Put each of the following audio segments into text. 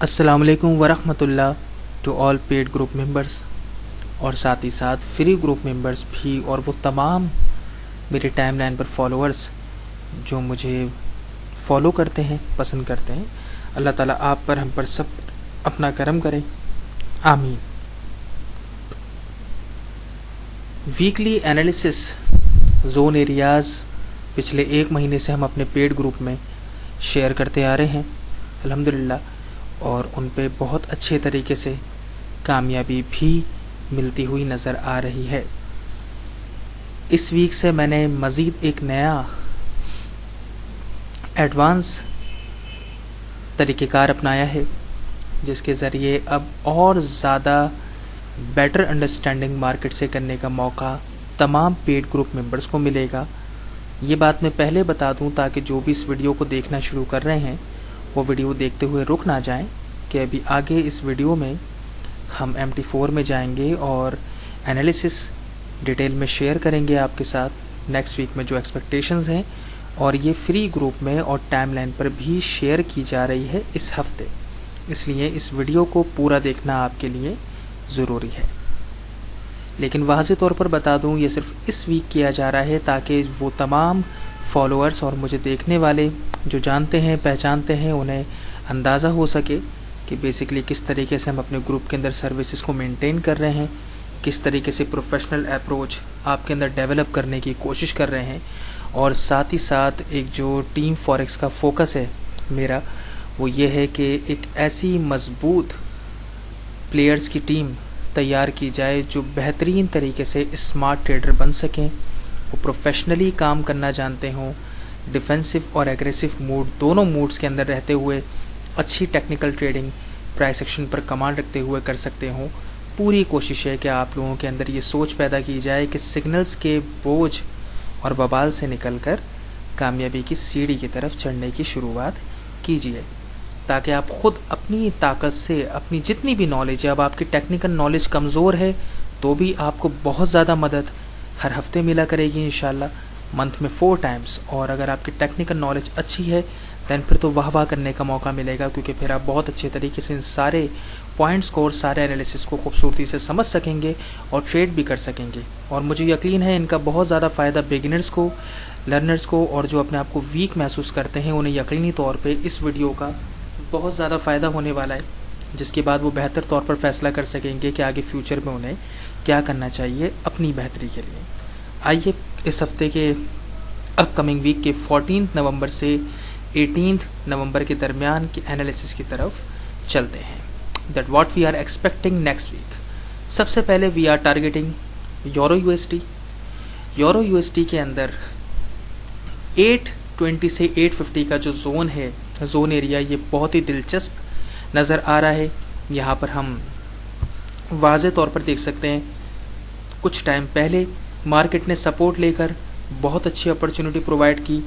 अस्सलाम वालेकुम वरहमतुल्लाह to all paid group members और साथ ही साथ फ्री ग्रुप मेंबर्स भी और वो तमाम मेरे टाइमलाइन पर फॉलोअर्स जो मुझे फॉलो करते हैं, पसंद करते हैं। अल्लाह ताला आप पर, हम पर सब अपना करम करे, आमीन। वीकली एनालिसिस जोन एरियाज़ पिछले 1 महीने से हम अपने पेड ग्रुप में शेयर करते आ रहे हैं अल्हम्दुलिल्लाह, और उन पे बहुत अच्छे तरीके से कामयाबी भी मिलती हुई नज़र आ रही है। इस वीक से मैंने मज़ीद एक नया एडवांस तरीक़ेकार अपनाया है, जिसके ज़रिए अब और ज़्यादा बेटर अंडरस्टैंडिंग मार्केट से करने का मौका तमाम पेड ग्रुप मेंबर्स को मिलेगा। ये बात मैं पहले बता दूं ताकि जो भी इस वीडियो को देखना शुरू कर रहे हैं वो वीडियो देखते हुए रुक ना जाएं, कि अभी आगे इस वीडियो में हम MT4 में जाएंगे और एनालिसिस डिटेल में शेयर करेंगे आपके साथ नेक्स्ट वीक में जो एक्सपेक्टेशंस हैं, और ये फ्री ग्रुप में और टाइमलाइन पर भी शेयर की जा रही है इस हफ्ते। इसलिए इस वीडियो को पूरा देखना आपके लिए ज़रूरी है। लेकिन वाज़े तौर पर बता दूं, ये सिर्फ इस वीक किया जा रहा है ताकि वो तमाम फॉलोअर्स और मुझे देखने वाले जो जानते हैं, पहचानते हैं, उन्हें अंदाज़ा हो सके कि बेसिकली किस तरीके से हम अपने ग्रुप के अंदर सर्विसेज को मेंटेन कर रहे हैं, किस तरीके से प्रोफेशनल अप्रोच आपके अंदर डेवलप करने की कोशिश कर रहे हैं। और साथ ही साथ एक जो टीम फॉरेक्स का फोकस है मेरा, वो ये है कि एक ऐसी मजबूत प्लेयर्स की टीम तैयार की जाए जो बेहतरीन तरीके से स्मार्ट ट्रेडर बन सकें, वो प्रोफेशनली काम करना जानते हों, डिफेंसिव और एग्रेसिव मूड दोनों मूड्स के अंदर रहते हुए अच्छी टेक्निकल ट्रेडिंग प्राइस एक्शन पर कमांड रखते हुए कर सकते हों। पूरी कोशिश है कि आप लोगों के अंदर ये सोच पैदा की जाए कि सिग्नल्स के बोझ और वबाल से निकलकर कामयाबी की सीढ़ी की तरफ चढ़ने की शुरुआत कीजिए, ताकि आप खुद अपनी ताकत से अपनी जितनी भी नॉलेज है, अब आपकी टेक्निकल नॉलेज कमज़ोर है तो भी आपको बहुत ज़्यादा मदद हर हफ्ते मिला करेगी इंशाल्लाह, मंथ में 4 टाइम्स। और अगर आपकी टेक्निकल नॉलेज अच्छी है दैन फिर तो वाह करने का मौका मिलेगा, क्योंकि फिर आप बहुत अच्छे तरीके से इन सारे पॉइंट्स को और सारे एनालिसिस को खूबसूरती से समझ सकेंगे और ट्रेड भी कर सकेंगे। और मुझे यकीन है इनका बहुत ज़्यादा फ़ायदा बिगिनर्स को, लर्नर्स को, और जो अपने आप को वीक महसूस करते हैं उन्हें यकीनी तौर पर इस वीडियो का बहुत ज़्यादा फ़ायदा होने वाला है, जिसके बाद वो बेहतर तौर पर फैसला कर सकेंगे कि आगे फ्यूचर में उन्हें क्या करना चाहिए अपनी बेहतरी के लिए। आइए इस हफ्ते के अपकमिंग वीक के 14 नवंबर से 18 नवंबर के दरमियान की एनालिसिस की तरफ चलते हैं, that what we are expecting next week. सबसे पहले we are targeting euro USD. Euro USD के अंदर 820 से 850 का जो जोन है, जोन एरिया, ये बहुत ही दिलचस्प नज़र आ रहा है। यहाँ पर हम वाज़े तौर पर देख सकते हैं कुछ टाइम पहले मार्केट ने सपोर्ट लेकर बहुत अच्छी अपॉर्चुनिटी प्रोवाइड की,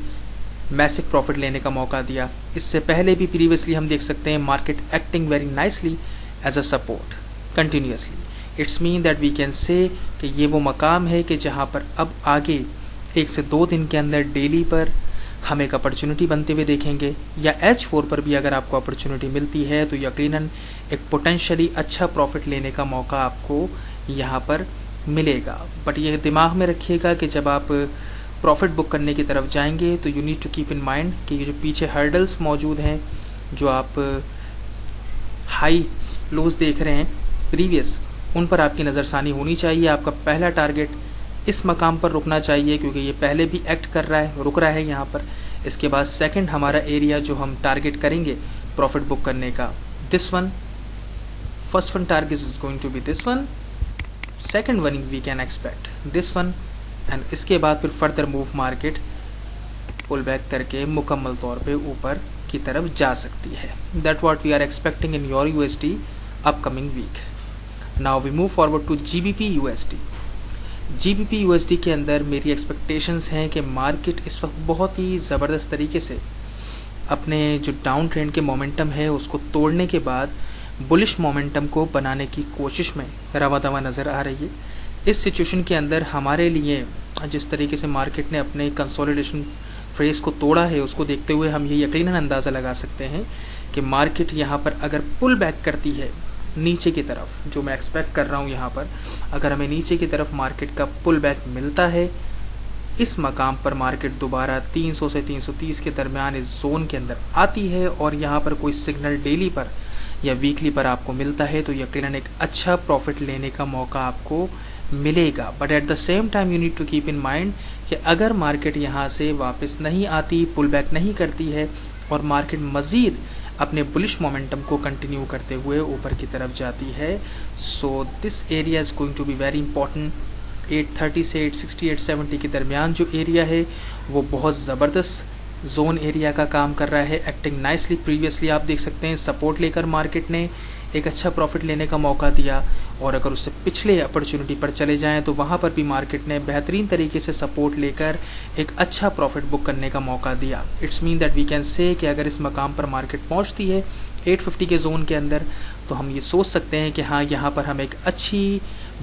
मैसिव प्रॉफिट लेने का मौका दिया। इससे पहले भी प्रीवियसली हम देख सकते हैं market acting very nicely as a support continuously. It's mean that we can say कि ये वो मकाम है कि जहाँ पर अब आगे 1 से 2 दिन के अंदर डेली पर हम एक अपॉर्चुनिटी बनते हुए देखेंगे, या H4 पर भी अगर आपको अपॉर्चुनिटी मिलती है तो यकीनन एक पोटेंशियली अच्छा प्रॉफिट लेने का मौका आपको यहाँ पर मिलेगा। बट ये दिमाग में रखिएगा कि जब आप प्रॉफिट बुक करने की तरफ जाएंगे तो you need to keep in mind कि ये जो पीछे हर्डल्स मौजूद हैं, जो आप हाई लोज देख रहे हैं प्रीवियस, उन पर आपकी नज़रसानी होनी चाहिए। आपका पहला टारगेट इस मकाम पर रुकना चाहिए, क्योंकि ये पहले भी एक्ट कर रहा है, रुक रहा है यहाँ पर। इसके बाद सेकंड हमारा एरिया जो हम टारगेट करेंगे प्रॉफिट बुक करने का, this one, first one target is going to be this one, second one we can expect this one, and इसके बाद फिर further move market pull back करके मुकम्मल तौर पे ऊपर की तरफ जा सकती है। That what we are expecting in euro USD upcoming week. Now we move forward to GBP USD. GBP USD के अंदर मेरी एक्सपेक्टेशंस हैं कि मार्केट इस वक्त बहुत ही ज़बरदस्त तरीके से अपने जो डाउन ट्रेंड के मोमेंटम है उसको तोड़ने के बाद बुलिश मोमेंटम को बनाने की कोशिश में रवा दवा नज़र आ रही है। इस सिचुएशन के अंदर हमारे लिए जिस तरीके से मार्केट ने अपने कंसोलिडेशन फ्रेज को तोड़ा है, उसको देखते हुए हम ये यकीनन अंदाज़ा लगा सकते हैं कि मार्केट यहाँ पर अगर पुल बैक करती है नीचे की तरफ, जो मैं एक्सपेक्ट कर रहा हूँ यहाँ पर, अगर हमें नीचे की तरफ मार्केट का पुल बैक मिलता है, इस मकाम पर मार्केट दोबारा 300 से 330 के दरमियान इस जोन के अंदर आती है और यहाँ पर कोई सिग्नल डेली पर या वीकली पर आपको मिलता है, तो यकीनन एक अच्छा प्रॉफिट लेने का मौका आपको मिलेगा। But at the same time you need to keep in mind कि अगर मार्केट यहाँ से वापस नहीं आती, पुल बैक नहीं करती है और मार्केट मज़ीद अपने बुलिश मोमेंटम को कंटिन्यू करते हुए ऊपर की तरफ जाती है, so this area is going to be very important. 830 से 860 870 के दरमियान जो एरिया है वो बहुत ज़बरदस्त जोन एरिया का काम कर रहा है, एक्टिंग नाइसली। प्रीवियसली आप देख सकते हैं सपोर्ट लेकर मार्केट ने एक अच्छा प्रॉफिट लेने का मौका दिया, और अगर उससे पिछले अपॉर्चुनिटी पर चले जाएं तो वहाँ पर भी मार्केट ने बेहतरीन तरीके से सपोर्ट लेकर एक अच्छा प्रॉफिट बुक करने का मौका दिया। It's mean that we can say कि अगर इस मकाम पर मार्केट पहुँचती है 850 के जोन के अंदर, तो हम ये सोच सकते हैं कि हाँ, यहाँ पर हमें एक अच्छी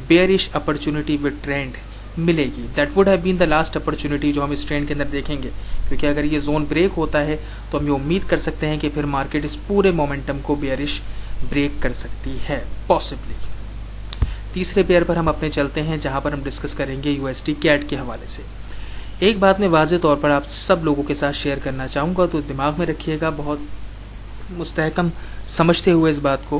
बेयरिश अपॉर्चुनिटी विद ट्रेंड मिलेगी। That would have been the last opportunity जो हम इस ट्रेंड के अंदर देखेंगे, क्योंकि अगर ये जोन ब्रेक होता है तो हम ये उम्मीद कर सकते हैं कि फिर मार्केट इस पूरे मोमेंटम को बेयरिश ब्रेक कर सकती है पॉसिबली। तीसरे पेयर पर हम अपने चलते हैं, जहां पर हम डिस्कस करेंगे यूएसडी कैड के हवाले से। एक बात मैं वाज़े तौर पर आप सब लोगों के साथ शेयर करना चाहूँगा, तो दिमाग में रखिएगा, बहुत मुस्तहकम समझते हुए इस बात को,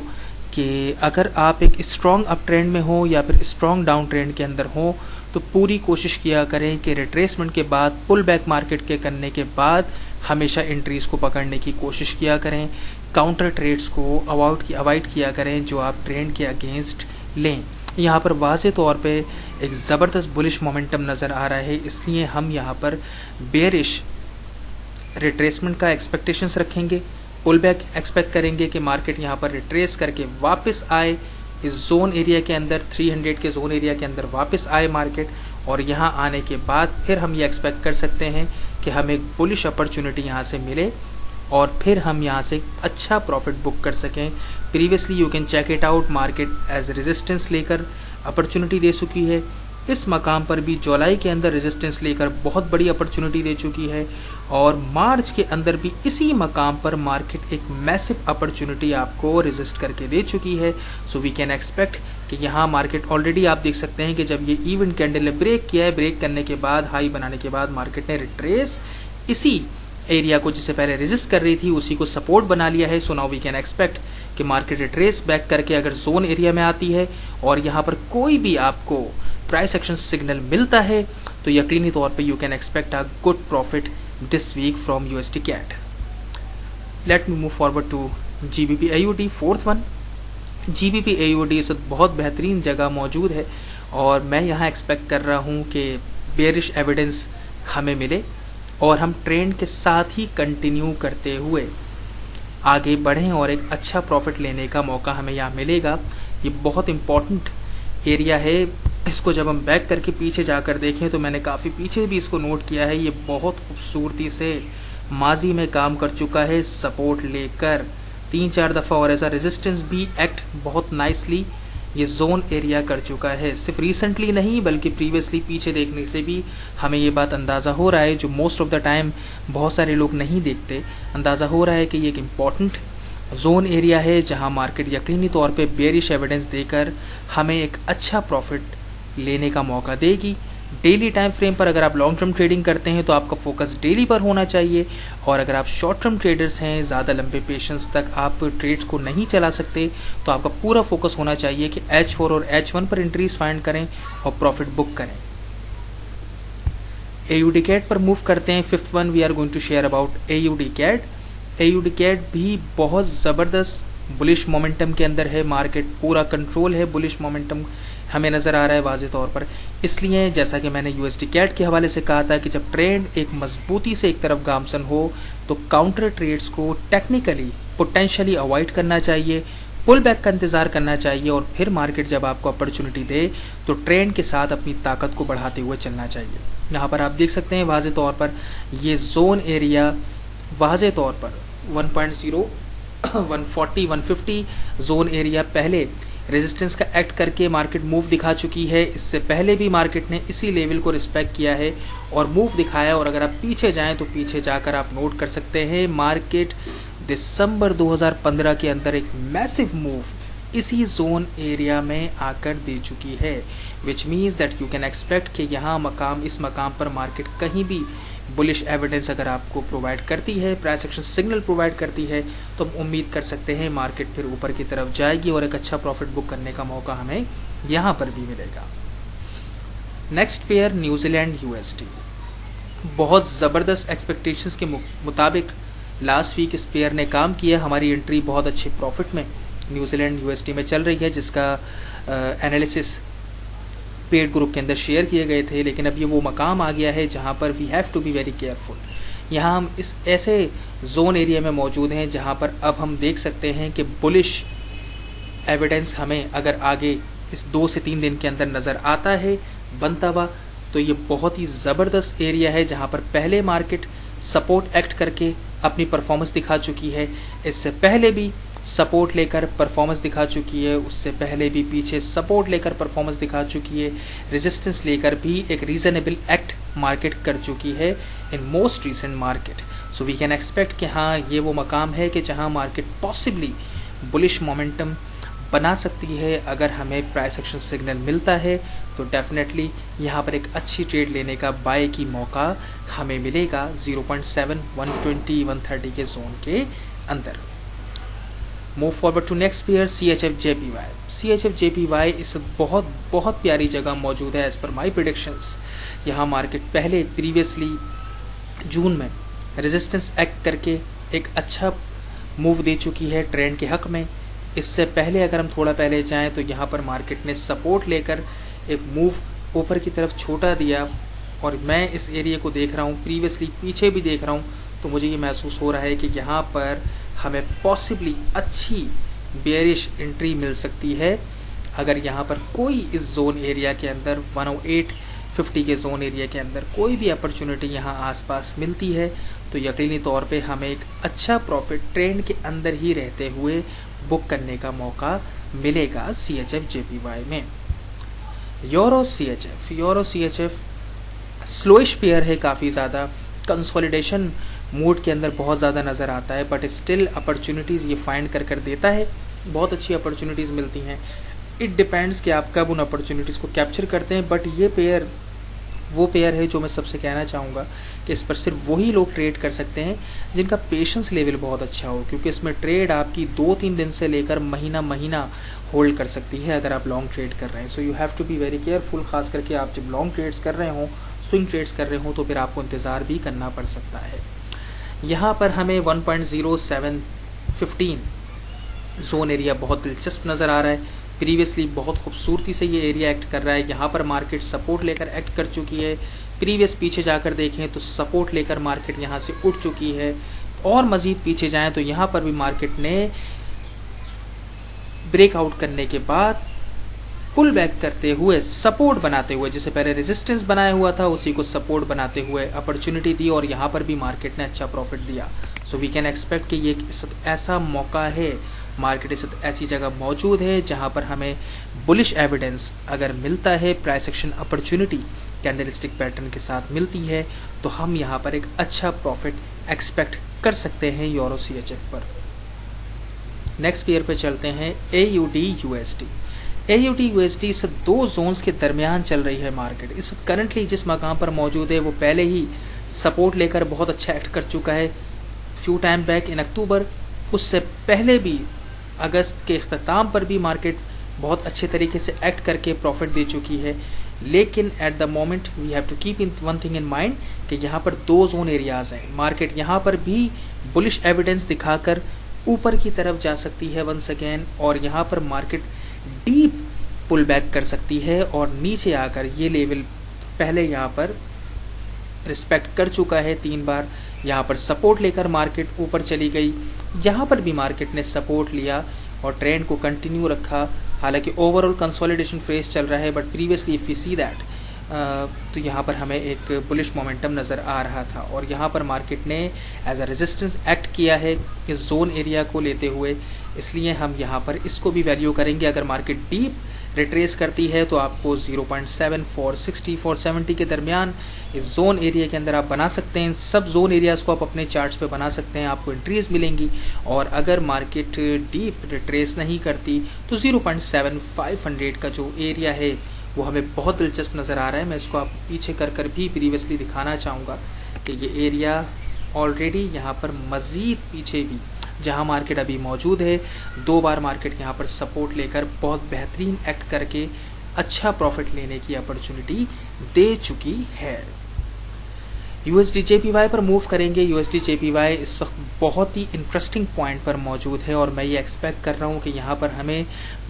कि अगर आप एक स्ट्रॉन्ग अप ट्रेंड में हो या फिर स्ट्रॉन्ग डाउन ट्रेंड के अंदर हो, तो पूरी कोशिश किया करें कि रिट्रेसमेंट के बाद, पुल बैक मार्केट के करने के बाद हमेशा एंट्रीज को पकड़ने की कोशिश किया करें। काउंटर ट्रेड्स को अवॉइड किया करें जो आप ट्रेंड के अगेंस्ट लें। यहाँ पर वाज़े तौर पे एक ज़बरदस्त बुलिश मोमेंटम नज़र आ रहा है, इसलिए हम यहाँ पर बेयरिश रिट्रेसमेंट का एक्सपेक्टेशंस रखेंगे, पुल बैक एक्सपेक्ट करेंगे कि मार्केट यहाँ पर रिट्रेस करके वापस आए इस जोन एरिया के अंदर, 300 के जोन एरिया के अंदर वापस आए मार्केट, और यहाँ आने के बाद फिर हम ये एक्सपेक्ट कर सकते हैं कि हमें एक बुलिश अपॉर्चुनिटी यहाँ से मिले और फिर हम यहाँ से अच्छा प्रॉफिट बुक कर सकें। Previously you can check it out, market as resistance लेकर अपॉर्चुनिटी दे चुकी है, इस मकाम पर भी जुलाई के अंदर रेजिस्टेंस लेकर बहुत बड़ी अपॉर्चुनिटी दे चुकी है, और मार्च के अंदर भी इसी मकाम पर मार्केट एक मैसिव अपॉर्चुनिटी आपको रेजिस्ट करके दे चुकी है। सो वी कैन एक्सपेक्ट कि यहाँ मार्केट ऑलरेडी आप देख सकते हैं कि जब ये इवेंट कैंडल ने ब्रेक किया है, ब्रेक करने के बाद, हाई बनाने के बाद मार्केट ने रिट्रेस इसी एरिया को जिसे पहले रेजिस्ट कर रही थी उसी को सपोर्ट बना लिया है। So now we can expect कि मार्केट रिट्रेस बैक करके अगर जोन एरिया में आती है और यहाँ पर कोई भी आपको प्राइस एक्शन सिग्नल मिलता है, तो यकीनी तौर पे you can expect a good profit this week from USD CAD. Let me move forward to GBP AUD, fourth one. GBP AUD इस वक्त बहुत बेहतरीन जगह मौजूद है और मैं यहाँ एक्सपेक्ट कर रहा हूँ कि बेयरिश एविडेंस हमें मिले और हम ट्रेंड के साथ ही कंटिन्यू करते हुए आगे बढ़ें और एक अच्छा प्रॉफिट लेने का मौका हमें यहाँ मिलेगा। ये बहुत इम्पॉर्टेंट एरिया है, इसको जब हम बैक करके पीछे जाकर देखें तो मैंने काफ़ी पीछे भी इसको नोट किया है, ये बहुत खूबसूरती से माजी में काम कर चुका है, सपोर्ट लेकर 3-4 दफ़ा और एज अ रेजिस्टेंस भी एक्ट बहुत नाइसली ये जोन एरिया कर चुका है। सिर्फ रिसेंटली नहीं बल्कि प्रीवियसली पीछे देखने से भी हमें ये बात अंदाज़ा हो रहा है, जो मोस्ट ऑफ द टाइम बहुत सारे लोग नहीं देखते, अंदाज़ा हो रहा है कि ये एक इम्पॉर्टेंट जोन एरिया है जहां मार्केट यकीनी तौर पे बेयरिश एविडेंस देकर हमें एक अच्छा प्रॉफिट लेने का मौका देगी। डेली टाइम फ्रेम पर अगर आप लॉन्ग टर्म ट्रेडिंग करते हैं तो आपका फोकस डेली पर होना चाहिए, और अगर आप शॉर्ट टर्म ट्रेडर्स हैं, ज़्यादा लंबे पेशेंस तक आप ट्रेड्स को नहीं चला सकते, तो आपका पूरा फोकस होना चाहिए कि H4 और H1 पर एंट्रीज फाइंड करें और प्रॉफिट बुक करें। AUD CAD पर मूव करते हैं। Fifth one we are going to share about AUD CAD। AUD CAD भी बहुत ज़बरदस्त बुलिश मोमेंटम के अंदर है, मार्केट पूरा कंट्रोल है, बुलिश मोमेंटम हमें नज़र आ रहा है वाज़े तौर पर। इसलिए जैसा कि मैंने USD CAD के हवाले से कहा था कि जब ट्रेंड एक मजबूती से एक तरफ गामसन हो तो काउंटर ट्रेड्स को टेक्निकली पोटेंशियली अवॉइड करना चाहिए, पुल बैक का इंतज़ार करना चाहिए, और फिर मार्केट जब आपको अपॉर्चुनिटी दे तो ट्रेंड के साथ अपनी ताकत को बढ़ाते हुए चलना चाहिए। यहाँ पर आप देख सकते हैं वाज़े तौर पर ये जोन एरिया वाज़े तौर पर 1.0 140 150 जोन एरिया पहले रेजिस्टेंस का एक्ट करके मार्केट मूव दिखा चुकी है। इससे पहले भी मार्केट ने इसी लेवल को रिस्पेक्ट किया है और मूव दिखाया, और अगर आप पीछे जाएं तो पीछे जाकर आप नोट कर सकते हैं मार्केट दिसंबर 2015 के अंदर एक मैसिव मूव इसी जोन एरिया में आकर दे चुकी है, which means that you can expect कि यहाँ इस मकाम पर मार्केट कहीं भी बुलिश एविडेंस अगर आपको प्रोवाइड करती है, प्राइस एक्शन सिग्नल प्रोवाइड करती है, तो हम उम्मीद कर सकते हैं मार्केट फिर ऊपर की तरफ जाएगी और एक अच्छा प्रॉफिट बुक करने का मौका हमें यहाँ पर भी मिलेगा। Next pair New Zealand USD. बहुत ज़बरदस्त एक्सपेक्टेशंस के मुताबिक लास्ट वीक इस पेयर ने काम किया। हमारी एंट्री बहुत अच्छे प्रॉफिट में न्यूजीलैंड यूएसडी में चल रही है, जिसका एनालिसिस पेड ग्रुप के अंदर शेयर किए गए थे। लेकिन अब ये वो मकाम आ गया है जहाँ पर we have to be very careful. यहाँ हम इस ऐसे जोन एरिया में मौजूद हैं जहाँ पर अब हम देख सकते हैं कि बुलिश एविडेंस हमें अगर आगे इस 2 से 3 दिन के अंदर नज़र आता है बनता हुआ, तो ये बहुत ही ज़बरदस्त एरिया है जहाँ पर पहले मार्केट सपोर्ट एक्ट करके अपनी परफॉर्मेंस दिखा चुकी है। इससे पहले भी सपोर्ट लेकर परफॉर्मेंस दिखा चुकी है, उससे पहले भी पीछे सपोर्ट लेकर परफॉर्मेंस दिखा चुकी है, रेजिस्टेंस लेकर भी एक रीजनेबल एक्ट मार्केट कर चुकी है in most recent market. So we can expect कि हाँ ये वो मकाम है कि जहाँ मार्केट पॉसिबली बुलिश मोमेंटम बना सकती है। अगर हमें प्राइस एक्शन सिग्नल मिलता है तो डेफिनेटली यहाँ पर एक अच्छी ट्रेड लेने का बाय की मौका हमें मिलेगा 0.7 120 130 के जोन के अंदर। Move forward to next pair CHF JPY। CHF JPY इस बहुत प्यारी जगह मौजूद है एज पर माई प्रिडिक्शंस। यहाँ मार्केट पहले प्रीवियसली जून में रेजिस्टेंस एक्ट करके एक अच्छा मूव दे चुकी है ट्रेंड के हक में। इससे पहले अगर हम थोड़ा पहले जाएं तो यहाँ पर मार्केट ने सपोर्ट लेकर एक मूव ऊपर की तरफ छोटा दिया, और मैं इस एरिया को देख रहा हूँ, प्रीवियसली पीछे भी देख रहा हूँ, तो मुझे ये महसूस हो रहा है कि यहाँ पर हमें पॉसिबली अच्छी बेयरिश एंट्री मिल सकती है। अगर यहाँ पर कोई इस जोन एरिया के अंदर 108.50 के जोन एरिया के अंदर कोई भी अपॉर्चुनिटी यहाँ आसपास मिलती है तो यकीनी तौर पे हमें एक अच्छा प्रॉफिट ट्रेंड के अंदर ही रहते हुए बुक करने का मौका मिलेगा CHF JPY में। यूरो CHF स्लोइश पेयर है, काफ़ी ज़्यादा कंसोलिडेशन मूड के अंदर बहुत ज़्यादा नज़र आता है, बट स्टिल अपॉर्चुनिटीज़ ये फाइंड कर देता है, बहुत अच्छी अपॉर्चुनिटीज़ मिलती हैं। इट डिपेंड्स कि आप कब उन अपॉर्चुनिटीज़ को कैप्चर करते हैं। बट ये पेयर वो पेयर है जो मैं सबसे कहना चाहूँगा कि इस पर सिर्फ वही लोग ट्रेड कर सकते हैं जिनका पेशेंस लेवल बहुत अच्छा हो, क्योंकि इसमें ट्रेड आपकी 2-3 दिन से लेकर महीना होल्ड कर सकती है अगर आप लॉन्ग ट्रेड कर रहे हैं। So you have to be very careful, खास करके आप जब लॉन्ग ट्रेड्स कर रहे हो, स्विंग ट्रेड्स कर रहे हो, तो फिर आपको इंतज़ार भी करना पड़ सकता है। यहाँ पर हमें 1.0715 जोन एरिया बहुत दिलचस्प नज़र आ रहा है। प्रीवियसली बहुत खूबसूरती से ये एरिया एक्ट कर रहा है। यहाँ पर मार्केट सपोर्ट लेकर एक्ट कर चुकी है। प्रीवियस पीछे जाकर देखें तो सपोर्ट लेकर मार्केट यहाँ से उठ चुकी है, और मज़ीद पीछे जाएं तो यहाँ पर भी मार्केट ने ब्रेकआउट करने के बाद पुल बैक करते हुए, सपोर्ट बनाते हुए, जैसे पहले रेजिस्टेंस बनाया हुआ था उसी को सपोर्ट बनाते हुए अपॉर्चुनिटी दी, और यहाँ पर भी मार्केट ने अच्छा प्रॉफिट दिया। सो वी कैन एक्सपेक्ट कि ये इस वक्त ऐसा मौका है, मार्केट इस वक्त ऐसी जगह मौजूद है जहाँ पर हमें बुलिश एविडेंस अगर मिलता है, price action opportunity candlestick pattern के साथ मिलती है, तो हम यहाँ पर एक अच्छा प्रॉफिट एक्सपेक्ट कर सकते हैं यूरो CHF पर। नेक्स्ट पेयर पे चलते हैं AUD USD से 2 जोन्स के दरमियान चल रही है मार्केट। इस वक्त करंटली जिस मकाम पर मौजूद है वो पहले ही सपोर्ट लेकर बहुत अच्छा एक्ट कर चुका है फ्यू टाइम बैक इन अक्टूबर। उससे पहले भी अगस्त के इख्तिताम पर भी मार्केट बहुत अच्छे तरीके से एक्ट करके प्रॉफिट दे चुकी है। लेकिन at the moment we have to keep in one thing in mind कि यहाँ पर 2 जोन एरियाज़ हैं। मार्केट यहाँ पर भी बुलिश एविडेंस दिखाकर ऊपर की तरफ जा सकती है वंस अगेन, और यहाँ पर मार्केट डीप पुल बैक कर सकती है और नीचे आकर ये लेवल पहले यहाँ पर रिस्पेक्ट कर चुका है 3 बार। यहाँ पर सपोर्ट लेकर मार्केट ऊपर चली गई, यहाँ पर भी मार्केट ने सपोर्ट लिया और ट्रेंड को कंटिन्यू रखा। हालांकि ओवरऑल कंसोलिडेशन फेज चल रहा है, but previously if we see that तो यहाँ पर हमें एक बुलिश मोमेंटम नज़र आ रहा था, और यहाँ पर मार्केट ने एज अ रेजिस्टेंस एक्ट किया है इस जोन एरिया को लेते हुए। इसलिए हम यहाँ पर इसको भी वैल्यू करेंगे। अगर मार्केट डीप रिट्रेस करती है तो आपको 0.7 460 470 के दरमियान इस जोन एरिया के अंदर आप बना सकते हैं। सब जोन एरियाज़ को आप अपने चार्ट्स पे बना सकते हैं, आपको एंट्रीज मिलेंगी। और अगर मार्केट डीप रिट्रेस नहीं करती तो 0.7500 का जो एरिया है वो हमें बहुत दिलचस्प नज़र आ रहा है। मैं इसको आप पीछे कर भी प्रीवियसली दिखाना चाहूँगा कि ये एरिया ऑलरेडी यहाँ पर मज़ीद पीछे भी जहाँ मार्केट अभी मौजूद है, 2 बार मार्केट यहाँ पर सपोर्ट लेकर बहुत बेहतरीन एक्ट करके अच्छा प्रॉफिट लेने की अपॉर्चुनिटी दे चुकी है। USD JPY पर मूव करेंगे। USD JPY इस वक्त बहुत ही इंटरेस्टिंग पॉइंट पर मौजूद है और मैं ये एक्सपेक्ट कर रहा हूँ कि यहाँ पर हमें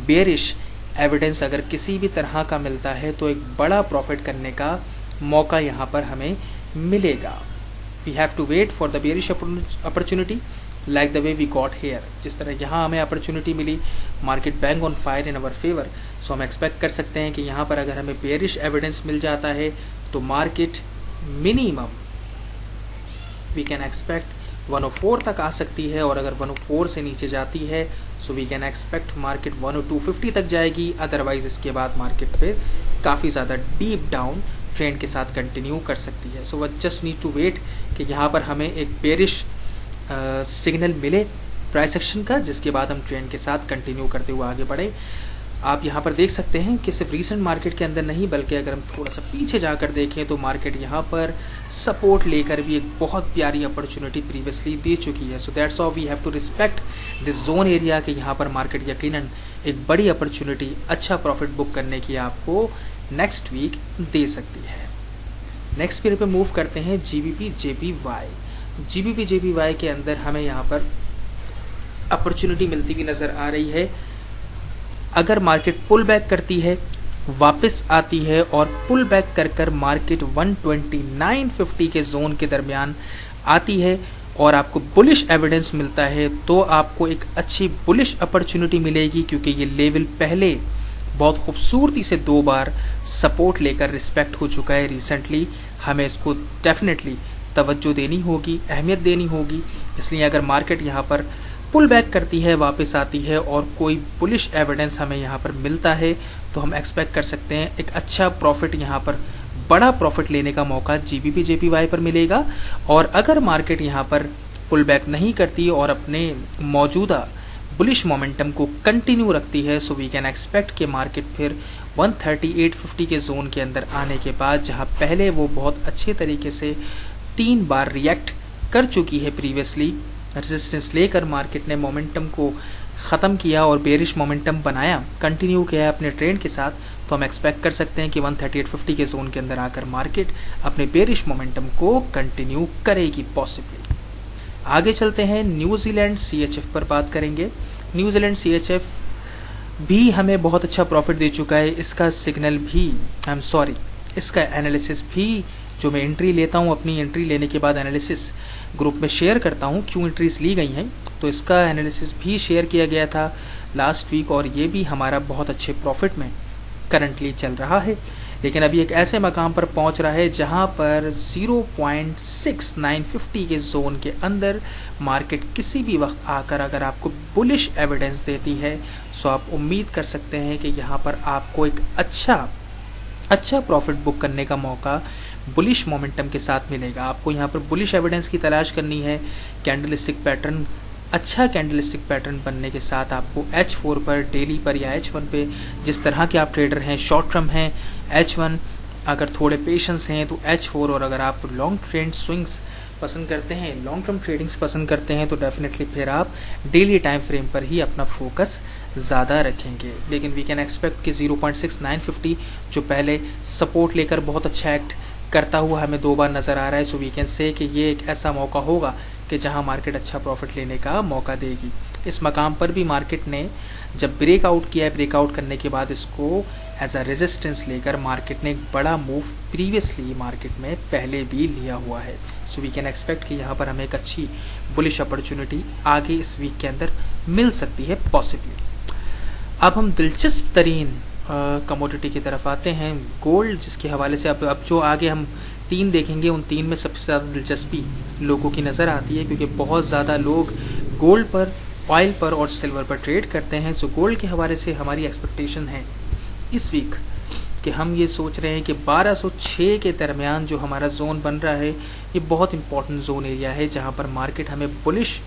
बेरिश एविडेंस अगर किसी भी तरह का मिलता है तो एक बड़ा प्रॉफिट करने का मौका यहाँ पर हमें मिलेगा। We have to wait for the bearish opportunity like the way we got here. जिस तरह यहाँ हमें अपॉर्चुनिटी मिली, market bang on fire in our favour, so हम एक्सपेक्ट कर सकते हैं कि यहाँ पर अगर हमें बेरिश एविडेंस मिल जाता है तो market minimum we can expect 104 तक आ सकती है। और अगर 104 से नीचे जाती है so we can expect market 10250 तक जाएगी। अदरवाइज इसके बाद मार्केट फिर काफ़ी ज़्यादा डीप डाउन ट्रेंड के साथ कंटिन्यू कर सकती है। So we just need to wait कि यहाँ पर हमें एक बेरिश सिग्नल मिले प्राइस एक्शन का, जिसके बाद हम ट्रेंड के साथ कंटिन्यू करते हुए आगे बढ़े। आप यहाँ पर देख सकते हैं कि सिर्फ रीसेंट मार्केट के अंदर नहीं बल्कि अगर हम थोड़ा सा पीछे जाकर देखें तो मार्केट यहाँ पर सपोर्ट लेकर भी एक बहुत प्यारी अपॉर्चुनिटी प्रीवियसली दे चुकी है। So that's how we have to respect this zone area कि यहाँ पर मार्केट यकीनन एक बड़ी अपॉर्चुनिटी, अच्छा प्रॉफिट बुक करने की आपको नेक्स्ट वीक दे सकती है। नेक्स्ट पेयर पे मूव करते हैं GBP JPY। GBP JPY के अंदर हमें यहाँ पर अपॉर्चुनिटी मिलती हुई नज़र आ रही है। अगर मार्केट पुल बैक करती है, वापस आती है और पुल बैक कर मार्केट 12950 के जोन के दरमियान आती है और आपको बुलिश एविडेंस मिलता है तो आपको एक अच्छी बुलिश अपॉर्चुनिटी मिलेगी, क्योंकि ये लेवल पहले बहुत खूबसूरती से 2 बार सपोर्ट लेकर रिस्पेक्ट हो चुका है रिसेंटली। हमें इसको डेफिनेटली तवज्जो देनी होगी, अहमियत देनी होगी। इसलिए अगर मार्केट यहाँ पर पुल बैक करती है, वापस आती है और कोई बुलिश एविडेंस हमें यहाँ पर मिलता है तो हम एक्सपेक्ट कर सकते हैं एक अच्छा प्रॉफिट, यहाँ पर बड़ा प्रॉफिट लेने का मौका GBP JPY पर मिलेगा। और अगर मार्केट यहाँ पर पुल बैक नहीं करती और अपने मौजूदा बुलिश मोमेंटम को कंटिन्यू रखती है सो वी कैन एक्सपेक्ट कि मार्केट फिर 13850 के जोन के अंदर आने के बाद, जहाँ पहले वो बहुत अच्छे तरीके से 3 बार रिएक्ट कर चुकी है प्रीवियसली, रेजिस्टेंस लेकर मार्केट ने मोमेंटम को ख़त्म किया और बेरिश मोमेंटम बनाया, कंटिन्यू किया अपने ट्रेंड के साथ, तो हम एक्सपेक्ट कर सकते हैं कि 13850 के जोन के अंदर आकर मार्केट अपने बेरिश मोमेंटम को कंटिन्यू करेगी पॉसिबली। आगे चलते हैं, न्यूजीलैंड CHF पर बात करेंगे। न्यूजीलैंड CHF भी हमें बहुत अच्छा प्रॉफिट दे चुका है। इसका सिग्नल भी इसका एनालिसिस भी जो मैं एंट्री लेता हूँ, अपनी एंट्री लेने के बाद एनालिसिस ग्रुप में शेयर करता हूँ क्यों एंट्रीज ली गई हैं, तो इसका एनालिसिस भी शेयर किया गया था लास्ट वीक और ये भी हमारा बहुत अच्छे प्रॉफिट में करंटली चल रहा है। लेकिन अभी एक ऐसे मकाम पर पहुंच रहा है जहां पर 0.6950 के जोन के अंदर मार्केट किसी भी वक्त आकर अगर आपको बुलिश एविडेंस देती है तो आप उम्मीद कर सकते हैं कि यहां पर आपको एक अच्छा प्रॉफिट बुक करने का मौका बुलिश मोमेंटम के साथ मिलेगा। आपको यहाँ पर बुलिश एविडेंस की तलाश करनी है। कैंडलस्टिक पैटर्न, अच्छा कैंडलस्टिक पैटर्न बनने के साथ आपको H4 पर, डेली पर या H1 पे, जिस तरह के आप ट्रेडर हैं, शॉर्ट टर्म हैं H1, अगर थोड़े पेशेंस हैं तो H4, और अगर आप लॉन्ग ट्रेंड स्विंग्स पसंद करते हैं, लॉन्ग टर्म ट्रेडिंग्स पसंद करते हैं तो डेफिनेटली फिर आप डेली टाइम फ्रेम पर ही अपना फोकस ज़्यादा रखेंगे। लेकिन वी कैन एक्सपेक्ट कि 0.6950 जो पहले सपोर्ट लेकर बहुत अच्छा एक्ट करता हुआ हमें 2 बार नज़र आ रहा है, सो वी कैन से कि ये एक ऐसा मौका होगा कि जहां मार्केट अच्छा प्रॉफिट लेने का मौका देगी। इस मकाम पर भी मार्केट ने जब ब्रेकआउट किया है, ब्रेकआउट करने के बाद इसको एज अ रेजिस्टेंस लेकर मार्केट ने एक बड़ा मूव प्रीवियसली मार्केट में पहले भी लिया हुआ है। सो वी कैन एक्सपेक्ट कि यहाँ पर हमें एक अच्छी बुलिश अपॉर्चुनिटी आगे इस वीक के अंदर मिल सकती है पॉसिबली। अब हम दिलचस्प तरीन कमोडिटी की तरफ आते हैं, गोल्ड, जिसके हवाले से अब जो आगे हम 3 देखेंगे उन 3 में सबसे ज़्यादा दिलचस्पी लोगों की नज़र आती है, क्योंकि बहुत ज़्यादा लोग गोल्ड पर, ऑयल पर और सिल्वर पर ट्रेड करते हैं। सो गोल्ड के हवाले से हमारी एक्सपेक्टेशन है इस वीक कि हम ये सोच रहे हैं कि 1206 के दरमियान जो हमारा जोन बन रहा है ये बहुत इंपॉर्टेंट जोन एरिया है, जहाँ पर मार्केट हमें बुलिश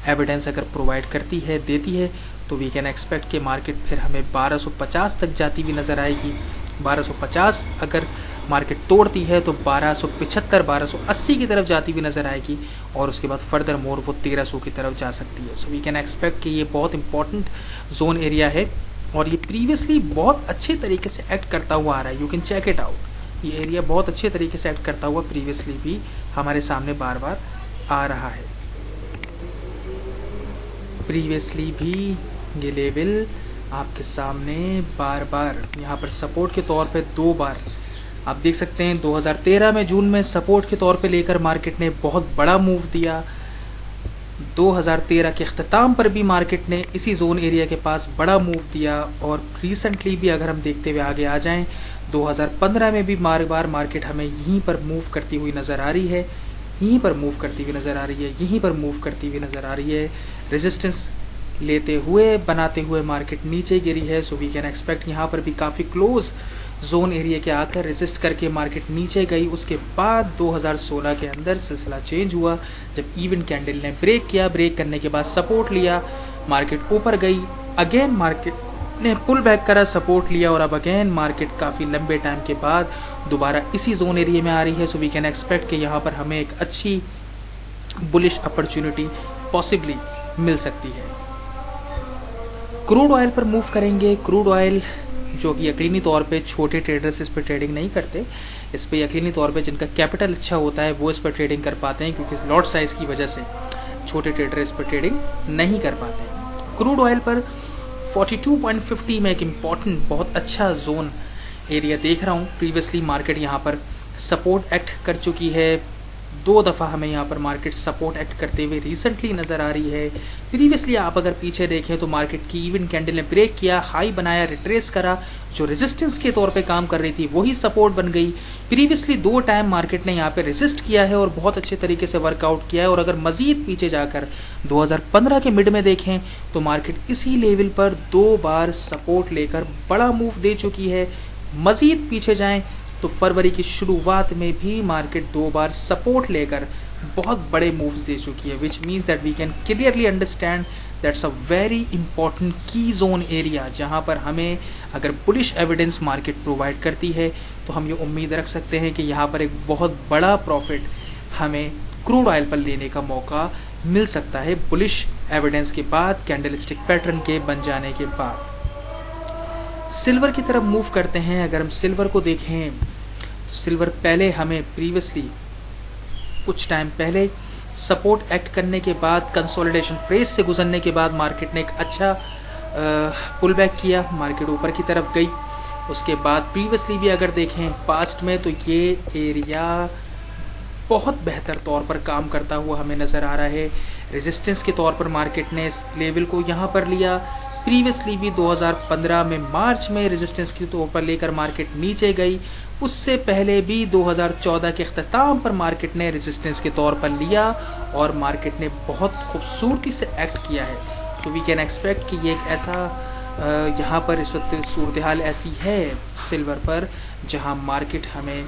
एविडेंस अगर प्रोवाइड करती है, देती है, तो वी कैन एक्सपेक्ट कि मार्केट फिर हमें 1250 तक जाती हुई नज़र आएगी। 1250 अगर मार्केट तोड़ती है तो 1275 1280 की तरफ जाती हुई नज़र आएगी, और उसके बाद फर्दर मोर वो 1300 की तरफ जा सकती है। सो वी कैन एक्सपेक्ट कि ये बहुत इंपॉर्टेंट जोन एरिया है, और ये प्रीवियसली बहुत अच्छे तरीके से एक्ट करता हुआ आ रहा है। You can check it out. ये एरिया बहुत अच्छे तरीके से एक्ट करता हुआ प्रीवियसली भी हमारे सामने बार बार आ रहा है। प्रीवियसली भी ये लेवल आपके सामने बार बार यहाँ पर सपोर्ट के तौर पे 2 बार आप देख सकते हैं। 2013 में जून में सपोर्ट के तौर पे लेकर मार्केट ने बहुत बड़ा मूव दिया। 2013 के अख्ताम पर भी मार्केट ने इसी जोन एरिया के पास बड़ा मूव दिया, और रिसेंटली भी अगर हम देखते हुए आगे आ जाएं, 2015 में भी बार बार मार्केट हमें यहीं पर मूव करती हुई नज़र आ रही है, यहीं पर मूव करती हुई नज़र आ रही है, यहीं पर मूव करती हुई नज़र आ रही है। रेजिस्टेंस लेते हुए बनाते हुए मार्केट नीचे गिरी है। सो वी कैन एक्सपेक्ट यहाँ पर भी काफ़ी क्लोज जोन एरिया के आकर रेजिस्ट करके मार्केट नीचे गई। उसके बाद 2016 के अंदर सिलसिला चेंज हुआ, जब इवन कैंडल ने ब्रेक किया, ब्रेक करने के बाद सपोर्ट लिया, मार्केट ऊपर गई, अगेन मार्केट ने पुल बैक करा, सपोर्ट लिया, और अब अगेन मार्केट काफ़ी लंबे टाइम के बाद दोबारा इसी जोन एरिया में आ रही है। सो वी कैन एक्सपेक्ट कि यहाँ पर हमें एक अच्छी बुलिश अपॉर्चुनिटी पॉसिबली मिल सकती है। क्रूड ऑयल पर मूव करेंगे। क्रूड ऑयल जो कि यकीनी तौर पे छोटे ट्रेडर्स इस पर ट्रेडिंग नहीं करते, इस पर यकीनी तौर पे जिनका कैपिटल अच्छा होता है वो इस पर ट्रेडिंग कर पाते हैं, क्योंकि लॉट साइज की वजह से छोटे ट्रेडर इस पर ट्रेडिंग नहीं कर पाते हैं। क्रूड ऑयल पर 42.50 में एक इम्पॉर्टेंट बहुत अच्छा जोन एरिया देख रहा हूँ। प्रीवियसली मार्केट यहाँ पर सपोर्ट एक्ट कर चुकी है, 2 दफ़ा हमें यहाँ पर मार्केट सपोर्ट एक्ट करते हुए रिसेंटली नज़र आ रही है। प्रीवियसली आप अगर पीछे देखें तो मार्केट की इवन कैंडल ने ब्रेक किया, हाई बनाया, रिट्रेस करा, जो रेजिस्टेंस के तौर पे काम कर रही थी वही सपोर्ट बन गई। प्रीवियसली 2 टाइम मार्केट ने यहाँ पे रेजिस्ट किया है और बहुत अच्छे तरीके से वर्कआउट किया है, और अगर मजीद पीछे जाकर 2015 के मिड में देखें तो मार्केट इसी लेवल पर 2 बार सपोर्ट लेकर बड़ा मूव दे चुकी है। मजीद पीछे जाएं तो फरवरी की शुरुआत में भी मार्केट 2 बार सपोर्ट लेकर बहुत बड़े मूव्स दे चुकी है, which means that we can clearly understand that's a very important key zone area, जहां पर हमें अगर बुलिश एविडेंस मार्केट प्रोवाइड करती है तो हम ये उम्मीद रख सकते हैं कि यहाँ पर एक बहुत बड़ा प्रॉफिट हमें क्रूड ऑयल पर लेने का मौका मिल सकता है, बुलिश एविडेंस के बाद, कैंडलस्टिक पैटर्न के बन जाने के बाद। सिल्वर की तरफ मूव करते हैं। अगर हम सिल्वर को देखें, सिल्वर पहले हमें प्रीवियसली कुछ टाइम पहले सपोर्ट एक्ट करने के बाद, कंसोलिडेशन फेज से गुजरने के बाद मार्केट ने एक अच्छा पुल बैक किया, मार्केट ऊपर की तरफ गई। उसके बाद प्रीवियसली भी अगर देखें पास्ट में, तो ये एरिया बहुत बेहतर तौर पर काम करता हुआ हमें नज़र आ रहा है। रेजिस्टेंस के तौर पर मार्केट ने इस लेवल को यहाँ पर लिया। प्रीवियसली भी 2015 में मार्च में रेजिस्टेंस के तौर पर लेकर मार्केट नीचे गई। उससे पहले भी 2014 के अख्ताम पर मार्केट ने रेजिस्टेंस के तौर पर लिया और मार्केट ने बहुत खूबसूरती से एक्ट किया है। सो वी कैन एक्सपेक्ट कि ये एक ऐसा यहाँ पर इस वक्त सूरत हाल ऐसी है सिल्वर पर, जहाँ मार्केट हमें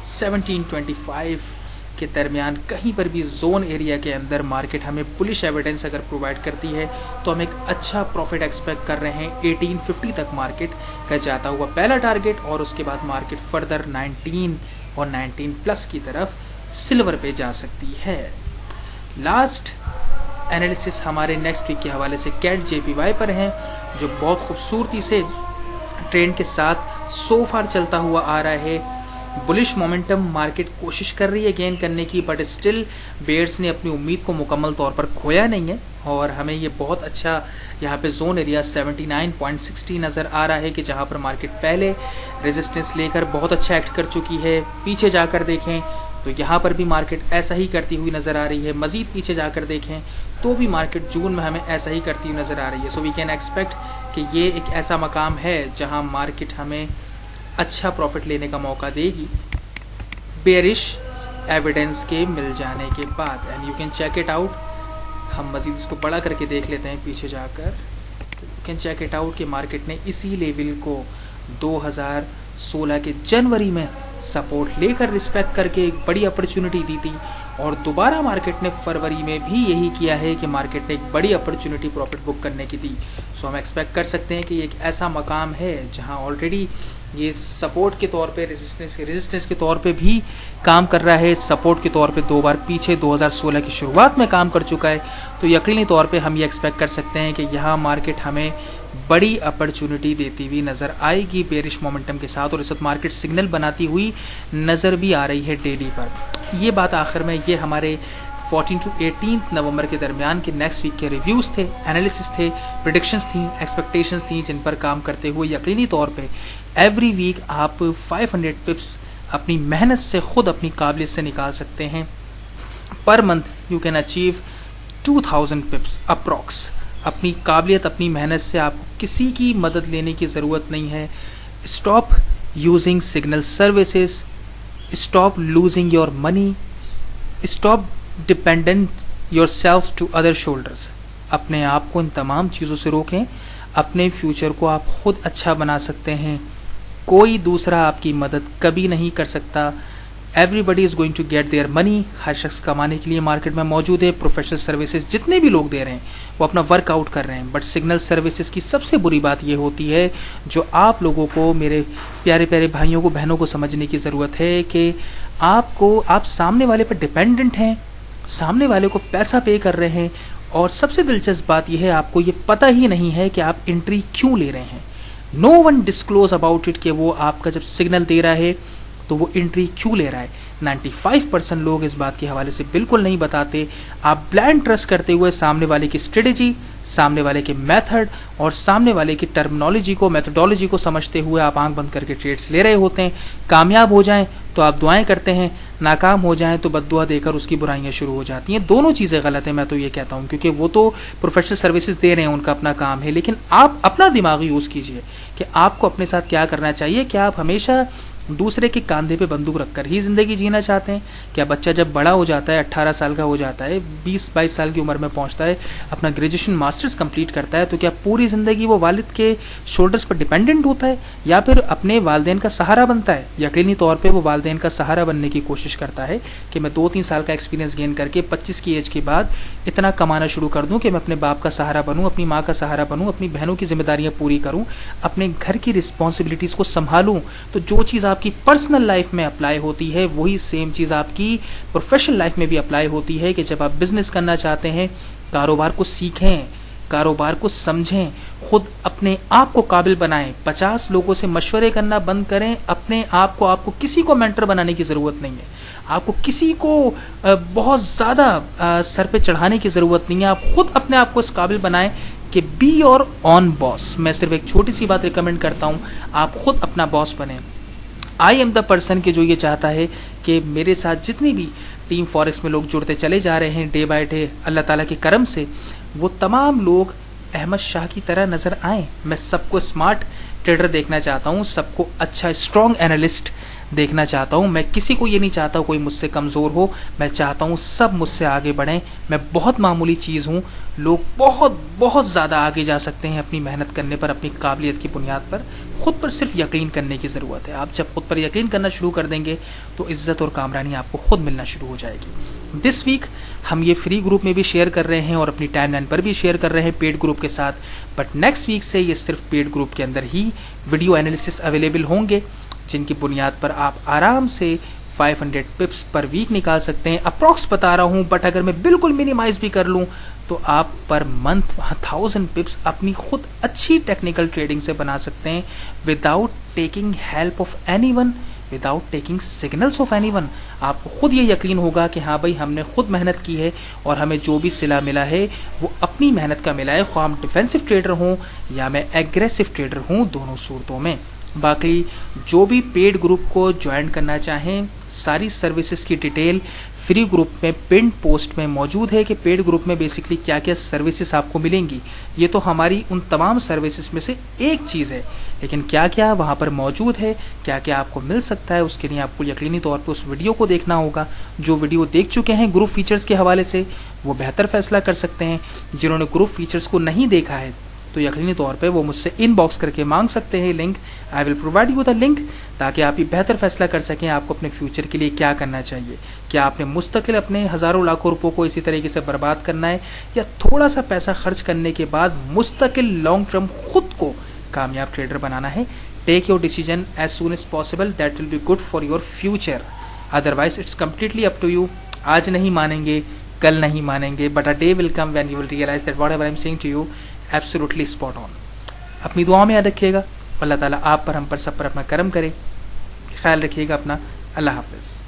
1725 के दरमियान कहीं पर भी जोन एरिया के अंदर मार्केट हमें बुलिश एविडेंस अगर प्रोवाइड करती है तो हम एक अच्छा प्रॉफिट एक्सपेक्ट कर रहे हैं। 1850 तक मार्केट का जाता हुआ पहला टारगेट, और उसके बाद मार्केट फर्दर 19 और 19 प्लस की तरफ सिल्वर पे जा सकती है। लास्ट एनालिसिस हमारे नेक्स्ट वीक के हवाले से कैट JPY पर हैं, जो बहुत खूबसूरती से ट्रेंड के साथ सो फार चलता हुआ आ रहा है। बुलिश मोमेंटम मार्केट कोशिश कर रही है गेन करने की, बट स्टिल बेयर्स ने अपनी उम्मीद को मुकम्मल तौर पर खोया नहीं है, और हमें ये बहुत अच्छा यहाँ पे जोन एरिया 79.60 नज़र आ रहा है कि जहाँ पर मार्केट पहले रेजिस्टेंस लेकर बहुत अच्छा एक्ट कर चुकी है। पीछे जाकर देखें तो यहाँ पर भी मार्केट ऐसा ही करती हुई नज़र आ रही है। मज़ीद पीछे जाकर देखें तो भी मार्केट जून में हमें ऐसा ही करती हुई नज़र आ रही है। सो वी कैन एक्सपेक्ट कि ये एक ऐसा मकाम है जहाँ मार्केट हमें अच्छा प्रॉफिट लेने का मौका देगी बेरिश एविडेंस के मिल जाने के बाद, and you can check it out. हम मज़ीद इसको बड़ा करके देख लेते हैं पीछे जाकर। You can check it out कि मार्केट ने इसी लेवल को 2016 के जनवरी में सपोर्ट लेकर रिस्पेक्ट करके एक बड़ी अपॉर्चुनिटी दी थी, और दोबारा मार्केट ने फरवरी में भी यही किया है कि मार्केट ने एक बड़ी अपॉर्चुनिटी प्रॉफिट बुक करने की दी। सो हम एक्सपेक्ट कर सकते हैं कि ये एक ऐसा मकाम है जहां ऑलरेडी ये सपोर्ट के तौर पे रेजिस्टेंस के तौर पे भी काम कर रहा है, सपोर्ट के तौर पे 2 बार पीछे 2016 की शुरुआत में काम कर चुका है। तो यकीनी तौर पे हम ये एक्सपेक्ट कर सकते हैं कि यहाँ मार्केट हमें बड़ी अपॉर्चुनिटी देती हुई नज़र आएगी बेरिश मोमेंटम के साथ, और इस वक्त मार्केट सिग्नल बनाती हुई नज़र भी आ रही है डेली पर। ये बात आखिर में ये हमारे 14 to 18 नवंबर के दरमियान के नेक्स्ट वीक के रिव्यूज़ थे, एनालिसिस थे, प्रेडिक्शंस थी, एक्सपेक्टेशंस थी, जिन पर काम करते हुए यकीनी तौर पे एवरी वीक आप 500 पिप्स अपनी मेहनत से खुद अपनी काबिलियत से निकाल सकते हैं। Per month you can achieve 2000 पिप्स approx. अपनी काबिलियत, अपनी मेहनत से आपको किसी की मदद लेने की ज़रूरत नहीं है। Stop using signal services, stop losing your money, stop dependent yourself to other shoulders. अपने आप को इन तमाम चीज़ों से रोकें। अपने फ्यूचर को आप खुद अच्छा बना सकते हैं, कोई दूसरा आपकी मदद कभी नहीं कर सकता। Everybody is going to get their money. हर शख्स कमाने के लिए मार्केट में मौजूद है। प्रोफेशनल सर्विसेज जितने भी लोग दे रहे हैं वो अपना वर्कआउट कर रहे हैं, बट सिग्नल सर्विसेज की सबसे बुरी बात ये होती है, जो आप लोगों को, मेरे प्यारे प्यारे भाइयों को, बहनों को समझने की ज़रूरत है कि आप सामने वाले पर डिपेंडेंट हैं, सामने वाले को पैसा पे कर रहे हैं, और सबसे दिलचस्प बात यह है आपको ये पता ही नहीं है कि आप एंट्री क्यों ले रहे हैं। No one disclose about it कि वो आपका जब सिग्नल दे रहा है तो वो एंट्री क्यों ले रहा है। 95% लोग इस बात के हवाले से बिल्कुल नहीं बताते। आप ब्लाइंड ट्रस्ट करते हुए सामने वाले की स्ट्रेटेजी, सामने वाले के मेथड और सामने वाले की टर्मिनोलॉजी को, मेथोडोलॉजी को समझते हुए आप आंख बंद करके ट्रेड्स ले रहे होते हैं। कामयाब हो जाएं तो आप दुआएं करते हैं, नाकाम हो जाएं तो बद्दुआ देकर उसकी बुराइयां शुरू हो जाती हैं। दोनों चीज़ें गलत हैं, मैं तो ये कहता हूं, क्योंकि वो तो प्रोफेशनल सर्विसेज दे रहे हैं, उनका अपना काम है, लेकिन आप अपना दिमाग यूज़ कीजिए कि आपको अपने साथ क्या करना चाहिए। क्या आप हमेशा दूसरे के कंधे पे बंदूक रखकर ही ज़िंदगी जीना चाहते हैं? क्या बच्चा जब बड़ा हो जाता है, 18 साल का हो जाता है, 20-22 साल की उम्र में पहुंचता है, अपना ग्रेजुएशन मास्टर्स कंप्लीट करता है, तो क्या पूरी ज़िंदगी वो वालिद के शोल्डर्स पर डिपेंडेंट होता है, या फिर अपने वालदेन का सहारा बनता है? यकीनी तौर पर वो वालदेन का सहारा बनने की कोशिश करता है कि मैं 2-3 साल का एक्सपीरियंस गेन करके 25 की एज के बाद इतना कमाना शुरू कर दूँ कि मैं अपने बाप का सहारा बनूँ, अपनी माँ का सहारा बनूँ, अपनी बहनों की जिम्मेदारियाँ पूरी करूँ, अपने घर की रिस्पॉन्सिबिलिटीज़ को संभालूँ। तो जो चीज़ आपकी पर्सनल लाइफ में अप्लाई होती है वही सेम चीज़ आपकी प्रोफेशनल लाइफ में भी अप्लाई होती है कि जब आप बिजनेस करना चाहते हैं, कारोबार को सीखें, कारोबार को समझें, खुद अपने आप को काबिल बनाएं। 50 लोगों से मशवरे करना बंद करें अपने आप को। आपको किसी को मेंटर बनाने की ज़रूरत नहीं है, आपको किसी को बहुत ज़्यादा सर पे चढ़ाने की ज़रूरत नहीं है। आप खुद अपने आप को इस काबिल बनाएं कि बी योर ऑन बॉस। मैं सिर्फ एक छोटी सी बात रिकमेंड करता हूँ, आप खुद अपना बॉस बने। आई एम द पर्सन के जो ये चाहता है कि मेरे साथ जितनी भी टीम फॉरेक्स में लोग जुड़ते चले जा रहे हैं डे बाय डे, अल्लाह ताला के करम से वो तमाम लोग अहमद शाह की तरह नज़र आएँ। मैं सबको स्मार्ट ट्रेडर देखना चाहता हूँ, सबको अच्छा स्ट्रॉन्ग एनालिस्ट देखना चाहता हूँ। मैं किसी को ये नहीं चाहता कोई मुझसे कमज़ोर हो, मैं चाहता हूँ सब मुझसे आगे बढ़ें। मैं बहुत मामूली चीज़ हूँ, लोग बहुत बहुत ज़्यादा आगे जा सकते हैं अपनी मेहनत करने पर, अपनी काबिलियत की बुनियाद पर। खुद पर सिर्फ यकीन करने की ज़रूरत है। आप जब खुद पर यकीन करना शुरू कर देंगे तो इज़्ज़त और कामरानी आपको खुद मिलना शुरू हो जाएगी। दिस वीक हम ये फ्री ग्रुप में भी शेयर कर रहे हैं और अपनी टाइमलाइन पर भी शेयर कर रहे हैं पेड ग्रुप के साथ, बट नेक्स्ट वीक से ये सिर्फ पेड ग्रुप के अंदर ही वीडियो एनालिसिस अवेलेबल होंगे, जिनकी बुनियाद पर आप आराम से 500 पिप्स पर वीक निकाल सकते हैं। अप्रॉक्स बता रहा हूँ, बट अगर मैं बिल्कुल मिनिमाइज भी कर लूँ तो आप पर मंथ 1000 पिप्स अपनी खुद अच्छी टेक्निकल ट्रेडिंग से बना सकते हैं, without taking help of anyone, without taking signals of anyone. आपको खुद ये यकीन होगा कि हाँ भाई हमने खुद मेहनत की है और हमें जो भी सिला मिला है वो अपनी मेहनत का मिला है, ख्वाह हम डिफेंसिव ट्रेडर हों या मैं एग्रेसिव ट्रेडर हूँ, दोनों सूरतों में। बाकी जो भी पेड ग्रुप को ज्वाइन करना चाहें, सारी सर्विसेज की डिटेल फ्री ग्रुप में पिन पोस्ट में मौजूद है कि पेड ग्रुप में बेसिकली क्या क्या सर्विसेज आपको मिलेंगी। ये तो हमारी उन तमाम सर्विसेज में से एक चीज़ है, लेकिन क्या क्या वहाँ पर मौजूद है, क्या क्या आपको मिल सकता है, उसके लिए आपको यकीनी तौर पर उस वीडियो को देखना होगा। जो वीडियो देख चुके हैं ग्रुप फीचर्स के हवाले से वो बेहतर फैसला कर सकते हैं। जिन्होंने ग्रुप फीचर्स को नहीं देखा है तो यकीनी तौर पे वो मुझसे इनबॉक्स करके मांग सकते हैं link. I will provide you the link, ताकि आप ये बेहतर फैसला कर सकें आपको अपने फ्यूचर के लिए क्या करना चाहिए। क्या आपने मुस्तकिल अपने हज़ारों लाखों रुपयों को इसी तरीके से बर्बाद करना है, या थोड़ा सा पैसा खर्च करने के बाद मुस्तकिल लॉन्ग टर्म खुद को कामयाब ट्रेडर बनाना है। Take your decision as soon as possible, that will be good for your future. Otherwise it's completely up to you. आज नहीं मानेंगे, कल नहीं मानेंगे, but a day will come when you will realise that whatever I am saying to you absolutely spot on. अपनी दुआओं में याद रखिएगा। अल्लाह ताला आप पर, हम पर, सब पर अपना करम करे। ख्याल रखिएगा अपना। अल्लाह हाफिज़।